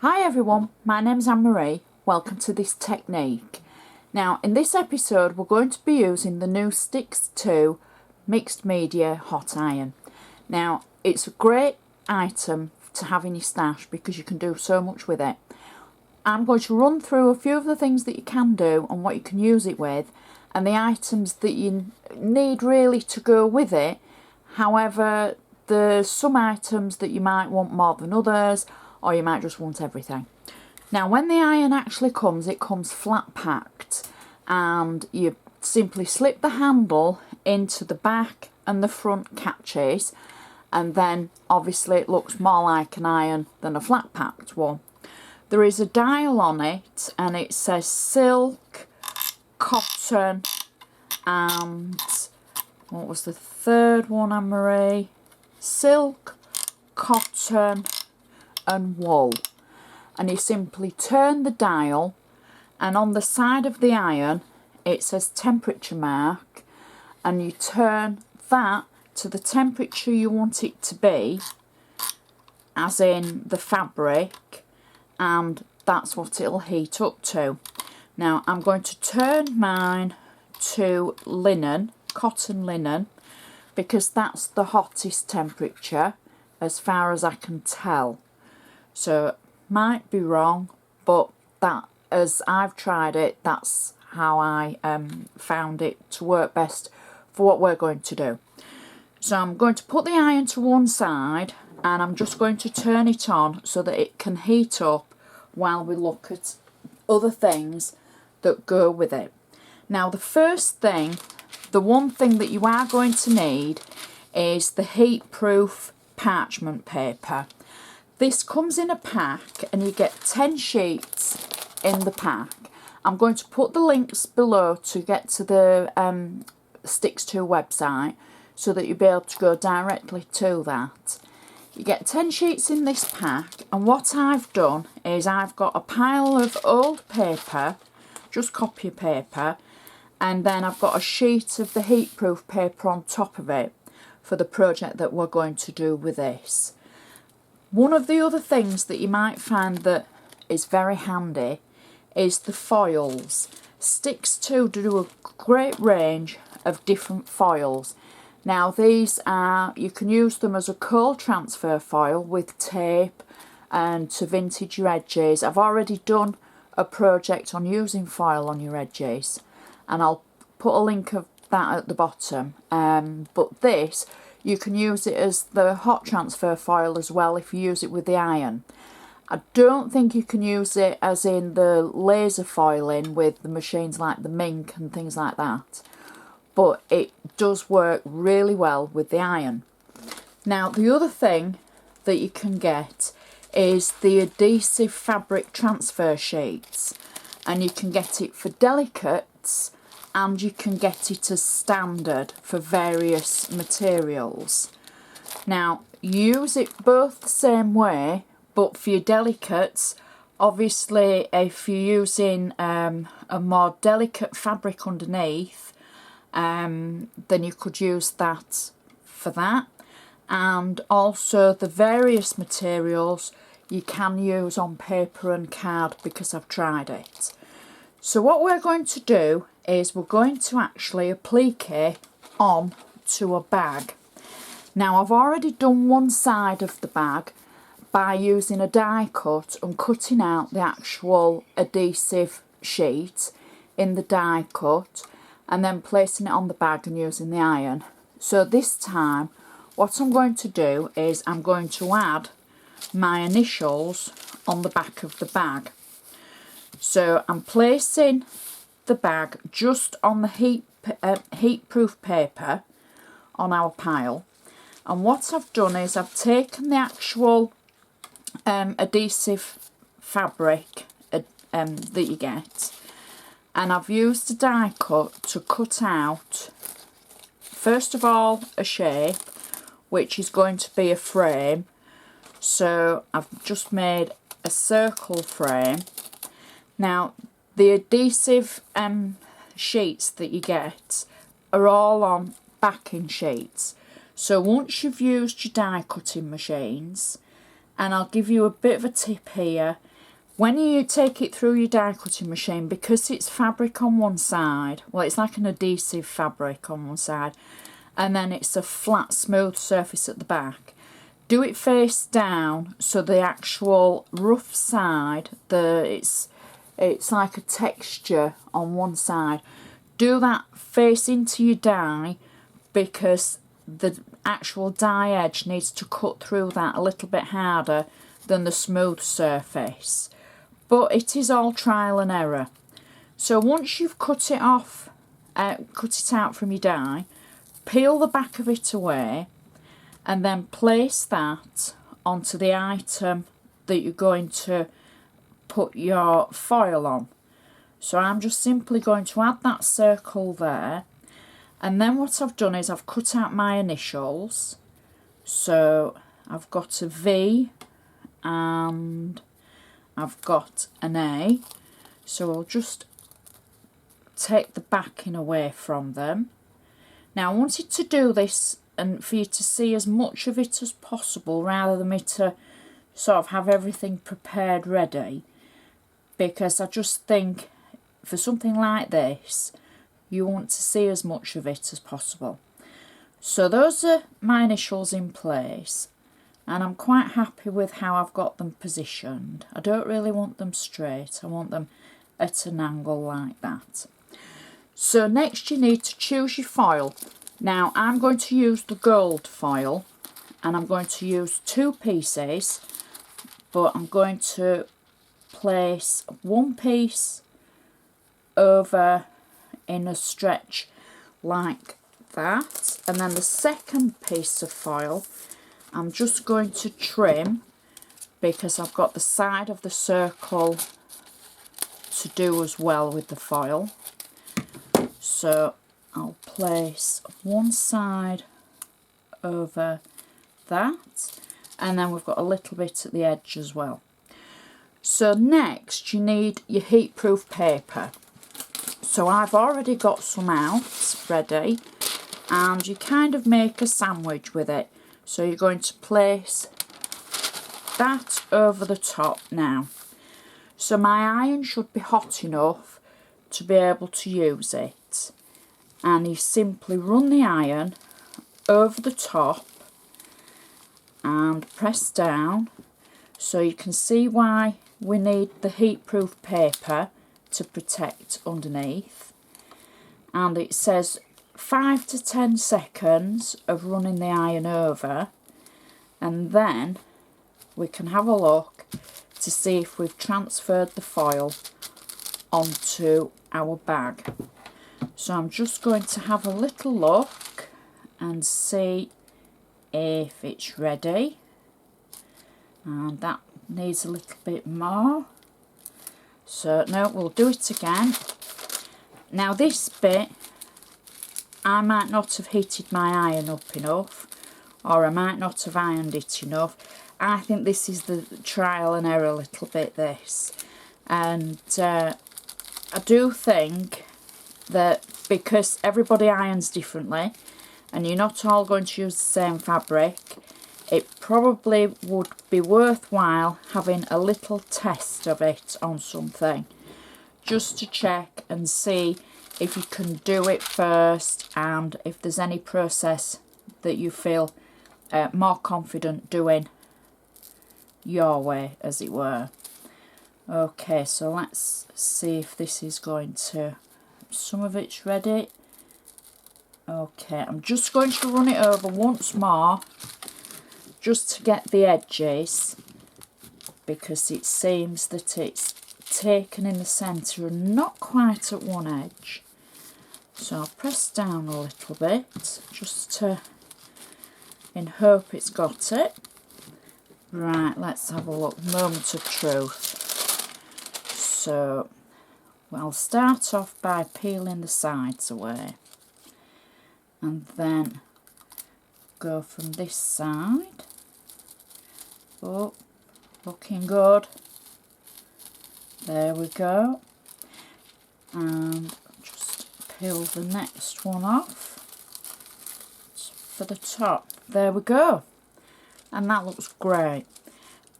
Hi everyone, my name's Anne-Marie. Welcome to this technique. Now in this episode we're going to be using the new Stix2 mixed media hot iron. Now it's a great item to have in your stash because you can do so much with it. I'm going to run through a few of the things that you can do and what you can use it with and the items that you need really to go with it. However, there's some items that you might want more than others, or you might just want everything. Now when the iron actually comes, it comes flat packed and you simply slip the handle into the back and the front catches, and then obviously it looks more like an iron than a flat packed one. There is a dial on it and it says silk, cotton, and what was the third one, Anne-Marie? Silk, cotton and wool. And you simply turn the dial and on the side of the iron it says temperature mark, and you turn that to the temperature you want it to be, as in the fabric, and that's what it'll heat up to. Now I'm going to turn mine to linen, cotton linen, because that's the hottest temperature as far as I can tell. So might be wrong, but that, as I've tried it, that's how I found it to work best for what we're going to do. So I'm going to put the iron to one side and I'm just going to turn it on so that it can heat up while we look at other things that go with it. Now the first thing, the one thing that you are going to need is the heat-proof parchment paper. This comes in a pack and you get 10 sheets in the pack. I'm going to put the links below to get to the Stix2 website so that you'll be able to go directly to that. You get 10 sheets in this pack, and what I've done is I've got a pile of old paper, just copy paper, and then I've got a sheet of the heat-proof paper on top of it for the project that we're going to do with this. One of the other things that you might find that is very handy is the foils. Stix2 do a great range of different foils. Now these are, you can use them as a cold transfer foil with tape and to vintage your edges. I've already done a project on using foil on your edges and I'll put a link of that at the bottom. But this, you can use it as the hot transfer foil as well if you use it with the iron. I don't think you can use it as in the laser foiling with the machines like the Mink and things like that, but it does work really well with the iron. Now the other thing that you can get is the Adhesive fabric transfer sheets, and you can get it for delicates and you can get it as standard for various materials. Now use it both the same way, but for your delicates, obviously if you're using a more delicate fabric underneath, then you could use that for that. And also the various materials you can use on paper and card because I've tried it. So what we're going to do is we're going to actually applique on to a bag. Now I've already done one side of the bag by using a die cut and cutting out the actual adhesive sheet in the die cut and then placing it on the bag and using the iron. So this time what I'm going to do is I'm going to add my initials on the back of the bag. So I'm placing the bag just on the heat-proof paper on our pile, and what I've done is I've taken the actual adhesive fabric that you get, and I've used a die cut to cut out first of all a shape which is going to be a frame. So I've just made a circle frame. Now the adhesive sheets that you get are all on backing sheets, so once you've used your die cutting machines, and I'll give you a bit of a tip here, When you take it through your die cutting machine, because it's fabric on one side, well, it's like an adhesive fabric on one side, and then it's a flat smooth surface at the back, do it face down, so the actual rough side, it's like a texture on one side. Do that face into your die, because the actual die edge needs to cut through that a little bit harder than the smooth surface. But it is all trial and error. So once you've cut it off, cut it out from your die, peel the back of it away, and then place that onto the item that you're going to put your foil on. So I'm just simply going to add that circle there, and then what I've done is I've cut out my initials. So I've got a V and I've got an A, so I'll just take the backing away from them. Now I wanted to do this and for you to see as much of it as possible rather than me to sort of have everything prepared ready, because I just think for something like this you want to see as much of it as possible. So those are my initials in place, and I'm quite happy with how I've got them positioned. I don't really want them straight, I want them at an angle like that. So next you need to choose your foil. Now I'm going to use the gold foil, and I'm going to use 2 pieces, but I'm going to place one piece over in a stretch like that, and then the second piece of foil I'm just going to trim, because I've got the side of the circle to do as well with the foil. So I'll place one side over that, and then we've got a little bit at the edge as well. So next you need your heat-proof paper. So I've already got some out ready, and you kind of make a sandwich with it. So you're going to place that over the top now. So my iron should be hot enough to be able to use it, and you simply run the iron over the top and press down. So you can see why we need the heat-proof paper to protect underneath, and it says 5 to 10 seconds of running the iron over, and then we can have a look to see if we've transferred the foil onto our bag. So I'm just going to have a little look and see if it's ready, and that needs a little bit more. So no, we'll do it again. Now this bit, I might not have heated my iron up enough, or I might not have ironed it enough. I think this is the trial and error a little bit, this. And I do think that because everybody irons differently and you're not all going to use the same fabric, it probably would be worthwhile having a little test of it on something, just to check and see if you can do it first, and if there's any process that you feel more confident doing your way, as it were. Okay, so let's see if this is going to, some of it's ready. Okay, I'm just going to run it over once more just to get the edges, because it seems that it's taken in the centre and not quite at one edge. So I'll press down a little bit just to, in hope it's got it. Right, let's have a look. Moment of truth. So I'll start off by peeling the sides away, and then go from this side. Oh, looking good. There we go. And just peel the next one off for the top. There we go. And that looks great.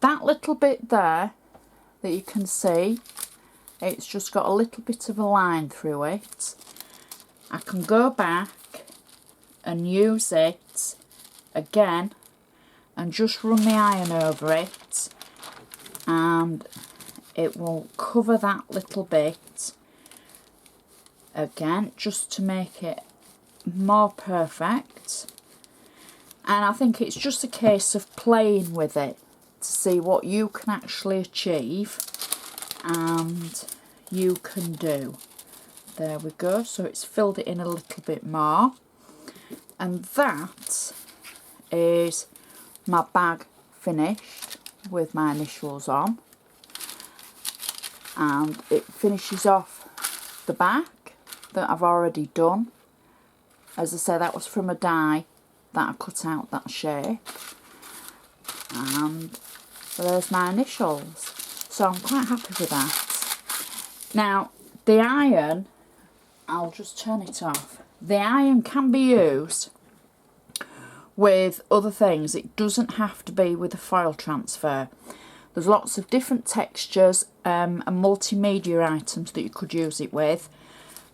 That little bit there that you can see. It's just got a little bit of a line through it. I can go back and use it again and just run the iron over it, and it will cover that little bit again just to make it more perfect. And I think it's just a case of playing with it to see what you can actually achieve and you can do. There we go, so it's filled it in a little bit more, and that is my bag finished with my initials on. And it finishes off the back that I've already done. As I say, that was from a die that I cut out that shape, and there's my initials, so I'm quite happy with that. Now the iron, I'll just turn it off. The iron can be used with other things. It doesn't have to be with a foil transfer. There's lots of different textures and multimedia items that you could use it with.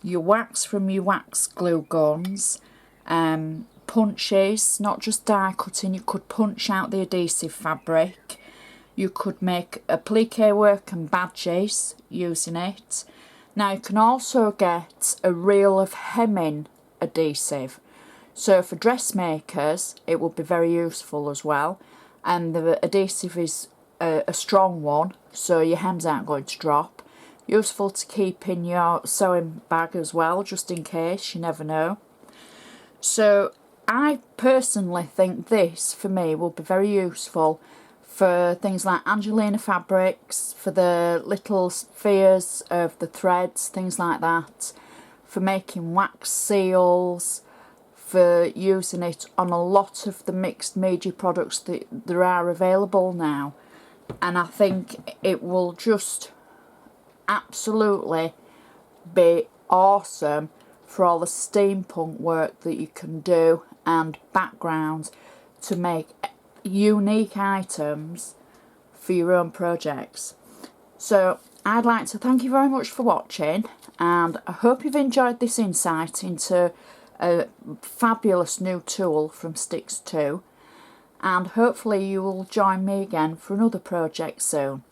Your wax from your wax glue guns, punches, not just die cutting. You could punch out the adhesive fabric. You could make applique work and badges using it. Now you can also get a reel of hemming adhesive. So for dressmakers it would be very useful as well. And the adhesive is a strong one, so your hems aren't going to drop. Useful to keep in your sewing bag as well, just in case, you never know. So I personally think this for me will be very useful for things like Angelina fabrics, for the little spheres of the threads, things like that, for making wax seals, for using it on a lot of the mixed media products that there are available now. And I think it will just absolutely be awesome for all the steampunk work that you can do and backgrounds to make unique items for your own projects. So I'd like to thank you very much for watching, and I hope you've enjoyed this insight into a fabulous new tool from Stix2, and hopefully you will join me again for another project soon.